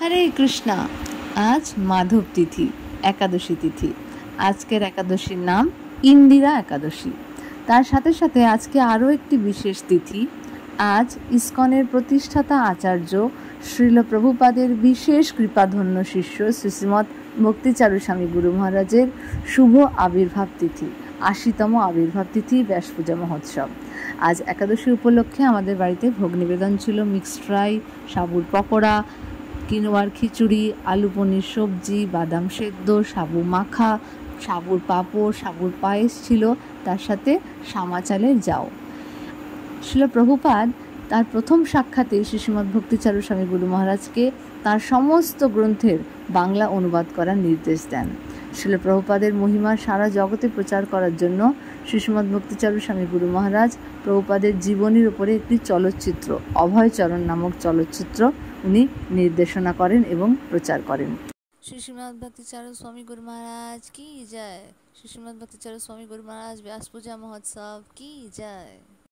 হরে কৃষ্ণা। আজ মাধব তিথি, একাদশী তিথি। আজকের একাদশীর নাম ইন্দিরা একাদশী। তার সাথে সাথে আজকে আরও একটি বিশেষ তিথি। আজ ইসকনের প্রতিষ্ঠাতা আচার্য শ্রীল প্রভুপাদের বিশেষ কৃপাধন্য শিষ্য শ্রীশ্রীমৎ ভক্তিচারু স্বামী গুরু মহারাজের শুভ আবির্ভাব তিথি, ৮০তম আবির্ভাব তিথি, ব্যাস পূজা মহোৎসব। আজ একাদশী উপলক্ষে আমাদের বাড়িতে ভোগ নিবেদন ছিল মিক্সড ফ্রাই, সাবুর পকোড়া, কিনোয়ার খিচুড়ি, আলু পনির সবজি, বাদাম সেদ্ধ, সাবু মাখা, সাবুর পাঁপড়, সাবুর পায়েস ছিল, তার সাথে শামা চালের জাউ। শ্রীল প্রভুপাদ তার প্রথম সাক্ষাতে শ্রীশ্রীমৎ ভক্তিচারু স্বামী গুরু মহারাজকে তার সমস্ত গ্রন্থের বাংলা অনুবাদ করার নির্দেশ দেন। শ্রীল প্রভুপাদের মহিমা সারা জগতে প্রচার করার জন্য শ্রীশ্রীমৎ ভক্তিচারু স্বামী গুরু মহারাজ প্রভুপাদের জীবনীর উপরে একটি চলচ্চিত্র, অভয়চরণ নামক চলচ্চিত্র উনি নির্দেশনা করেন এবং প্রচার করেন। শ্রীশ্রীমৎ ভক্তিচারু স্বামী গুরু মহারাজ কি জয়। শ্রীশ্রীমৎ ভক্তিচারু স্বামী গুরু মহারাজ ব্যাস পূজা মহোৎসব কি জয়।